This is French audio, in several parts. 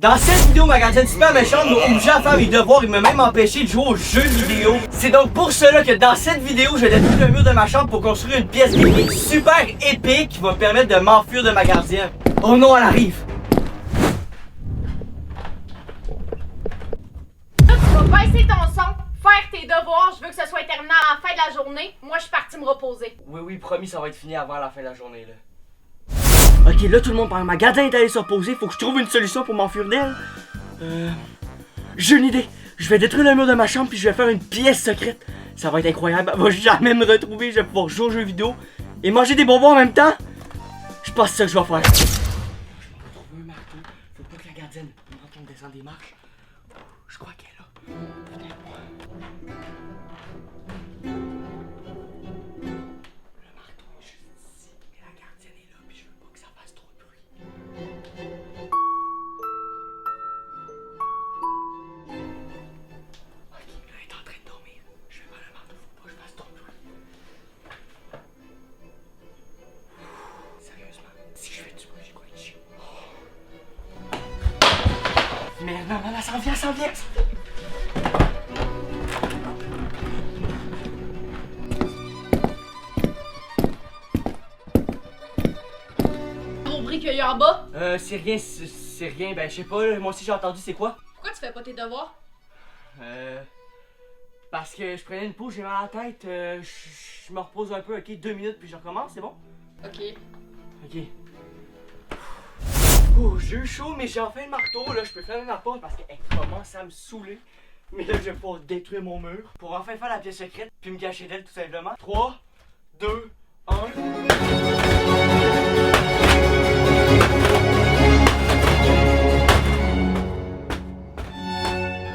Dans cette vidéo, ma gardienne super méchante m'a obligé à faire mes devoirs et m'a même empêché de jouer aux jeux vidéo. C'est donc pour cela que dans cette vidéo, je détruis le mur de ma chambre pour construire une pièce gaming super épique qui va me permettre de m'enfuir de ma gardienne. Oh non, elle arrive! Là, tu vas baisser ton son, faire tes devoirs, je veux que ce soit terminé à la fin de la journée. Moi, je suis partie me reposer. Oui, promis, ça va être fini avant la fin de la journée, là. Ok, là, tout le monde parle. Ma gardienne est allée se reposer. Faut que je trouve une solution pour m'enfuir d'elle. J'ai une idée. Je vais détruire le mur de ma chambre puis je vais faire une pièce secrète. Ça va être incroyable. Elle va jamais me retrouver. Je vais pouvoir jouer aux jeux vidéo et manger des bonbons en même temps. Je pense que c'est ça que je vais faire. Je vais trouver un marteau. Faut pas que la gardienne m'entende descendre des marches. Je crois qu'elle est là. Venez-moi. Le marteau est juste ici. Et la gardienne est là. Puis je veux pas que ça fasse trop de bruit. Ok, là, elle est en train de dormir. Je vais faire le marteau. Faut pas que je fasse trop de bruit. Sérieusement, si je fais du bruit, j'ai quoi de chier. Mais non, ça revient, ça revient. Gros bruit qu'il y a en bas. C'est rien, ben je sais pas, moi aussi j'ai entendu, c'est quoi? Pourquoi tu fais pas tes devoirs? Parce que je prenais une pause, j'ai mal à la tête, je me repose un peu, ok, 2 minutes puis je recommence, c'est bon? Ok. Ok. Oh, j'ai eu chaud, mais j'ai enfin le marteau, là, je peux fermer ma porte parce qu'elle commence à me saouler. Mais là, je vais pouvoir détruire mon mur pour enfin faire la pièce secrète puis me cacher d'elle tout simplement. 3, 2, 1.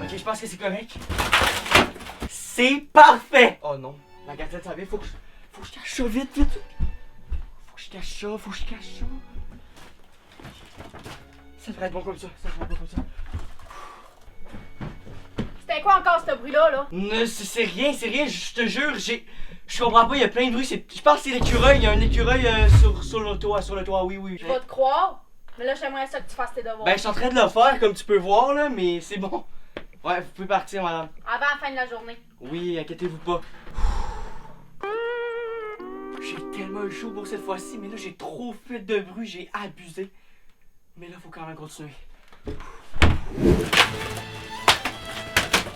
Ok, je pense que c'est correct. C'est parfait! Oh non, la gardienne s'en vient, faut que je cache ça vite. Faut que je cache ça. Ça devrait être bon comme ça, C'était quoi encore ce bruit-là, là? C'est rien, je te jure, je comprends pas, il y a plein de bruit, je pense que c'est l'écureuil, il y a un écureuil sur le toit, oui. Je vais te croire, mais là, j'aimerais ça que tu fasses tes devoirs. Ben, je suis en train de le faire, comme tu peux voir, là, mais c'est bon. Ouais, vous pouvez partir, madame. Avant la fin de la journée. Oui, inquiétez-vous pas. J'ai tellement eu chaud pour cette fois-ci, mais là, j'ai trop fait de bruit, j'ai abusé. Mais là, faut quand même continuer.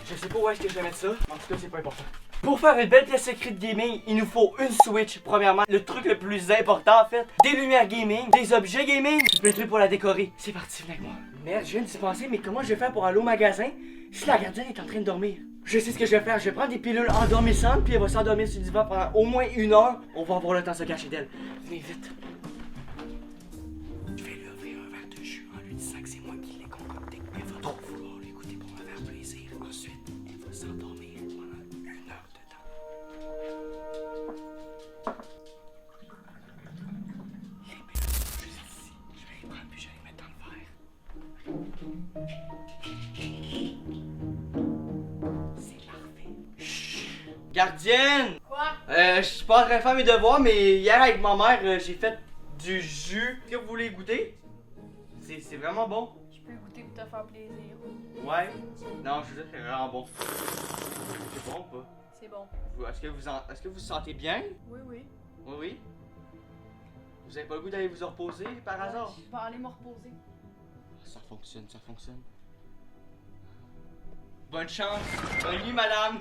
Je sais pas où est-ce que je vais mettre ça, en tout cas, c'est pas important. Pour faire une belle pièce secrète gaming, il nous faut une Switch, premièrement. Le truc le plus important, en fait, des lumières gaming, des objets gaming, puis plein de trucs pour la décorer. C'est parti, venez avec moi. Merde, je viens d'y penser, mais comment je vais faire pour aller au magasin si la gardienne est en train de dormir? Je sais ce que je vais faire, je vais prendre des pilules endormissantes, puis elle va s'endormir sur le divan pendant au moins 1 heure. On va avoir le temps de se cacher d'elle. Venez vite. Je vais lui offrir un verre de jus en lui disant que c'est moi qui l'ai concocté. Elle va trop vouloir l'écouter pour me faire plaisir. Ensuite, elle va s'endormir pendant 1 heure de temps. Les pilules sont juste ici. Je vais les prendre puis je vais les mettre dans le verre. C'est parfait. Chut. Gardienne! Quoi? Je suis pas en train de faire mes devoirs, mais hier avec ma mère, j'ai fait du jus. Est-ce que vous voulez goûter? C'est vraiment bon. Je peux goûter pour te faire plaisir. Ouais. Non, je veux dire, c'est vraiment bon. C'est bon ou pas? C'est bon. Est-ce que vous vous sentez bien? Oui. Oui. Vous avez pas le goût d'aller vous reposer par hasard? Je vais aller me reposer. Ça fonctionne. Bonne chance. Bonne nuit, madame.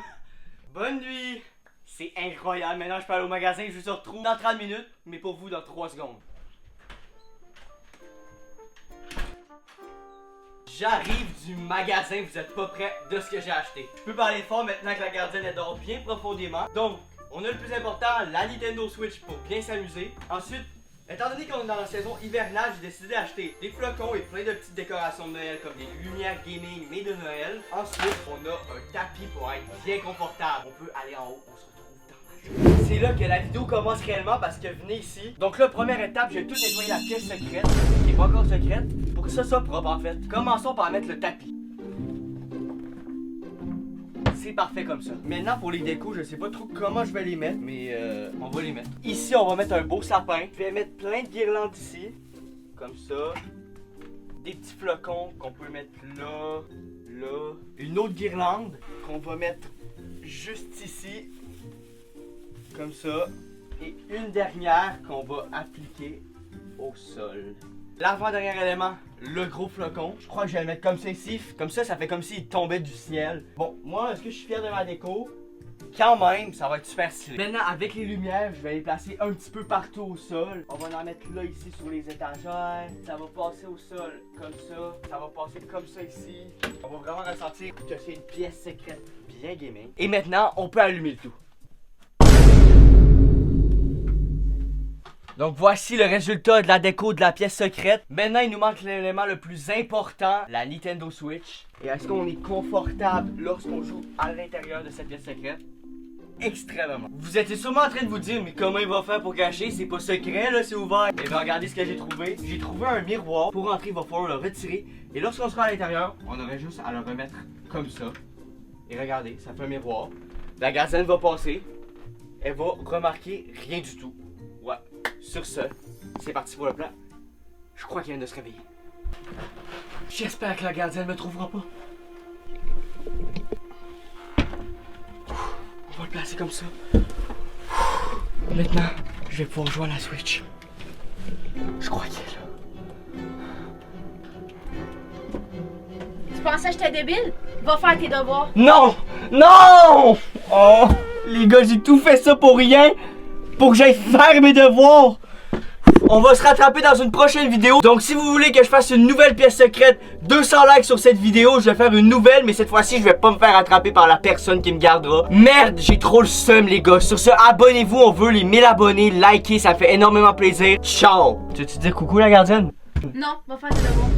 Bonne nuit. C'est incroyable. Maintenant, je peux aller au magasin. Je vous retrouve dans 30 minutes, mais pour vous, dans 3 secondes. J'arrive du magasin. Vous êtes pas prêts de ce que j'ai acheté. Je peux parler fort maintenant que la gardienne elle dort bien profondément. Donc, on a le plus important, la Nintendo Switch pour bien s'amuser. Ensuite, étant donné qu'on est dans la saison hivernale, j'ai décidé d'acheter des flocons et plein de petites décorations de Noël comme des lumières gaming mais de Noël. Ensuite, on a un tapis pour être bien confortable. On peut aller en haut, on se retrouve dans la journée. C'est là que la vidéo commence réellement parce que venez ici. Donc là, première étape, je vais tout nettoyer la pièce secrète, qui est pas encore secrète, pour que ça soit propre en fait. Commençons par mettre le tapis. C'est parfait comme ça. Maintenant pour les décos, je sais pas trop comment je vais les mettre, mais on va les mettre. Ici, on va mettre un beau sapin. Je vais mettre plein de guirlandes ici, comme ça. des petits flocons qu'on peut mettre là, là. Une autre guirlande qu'on va mettre juste ici, comme ça. Et une dernière qu'on va appliquer au sol. L'avant-dernier élément, le gros flocon. Je crois que je vais le mettre comme ça ici. Comme ça, ça fait comme s'il tombait du ciel. Bon, moi, est-ce que je suis fier de ma déco? Quand même, ça va être super stylé. Maintenant, avec les lumières, je vais les placer un petit peu partout au sol. On va en mettre là, ici, sur les étagères. Ça va passer au sol comme ça. Ça va passer comme ça ici. On va vraiment ressentir que c'est une pièce secrète bien gaming. Et maintenant, on peut allumer le tout. Donc voici le résultat de la déco de la pièce secrète. Maintenant, il nous manque l'élément le plus important, la Nintendo Switch. Et est-ce qu'on est confortable lorsqu'on joue à l'intérieur de cette pièce secrète? Extrêmement. Vous êtes sûrement en train de vous dire, mais comment il va faire pour cacher? C'est pas secret là, c'est ouvert. Et bien regardez ce que j'ai trouvé. J'ai trouvé un miroir. Pour entrer, il va falloir le retirer. Et lorsqu'on sera à l'intérieur, on aurait juste à le remettre comme ça. Et regardez, ça fait un miroir. La gardienne va passer. Elle va remarquer rien du tout. Ouais. Sur ce, c'est parti pour le plan. Je crois qu'il vient de se réveiller. J'espère que la gardienne ne me trouvera pas. On va le placer comme ça. Maintenant, je vais pouvoir jouer à la Switch. Je crois qu'il est là. Tu pensais que j'étais débile? Va faire tes devoirs. Non! Non! Oh! Les gars, j'ai tout fait ça pour rien! Pour que j'aille faire mes devoirs! On va se rattraper dans une prochaine vidéo. Donc si vous voulez que je fasse une nouvelle pièce secrète, 200 likes sur cette vidéo, je vais faire une nouvelle. Mais cette fois-ci, je vais pas me faire attraper par la personne qui me gardera. Merde, j'ai trop le seum les gars. Sur ce, abonnez-vous, on veut les 1000 abonnés. Likez, ça fait énormément plaisir. Ciao! Tu veux te dire coucou la gardienne? Non, va faire tes devoirs.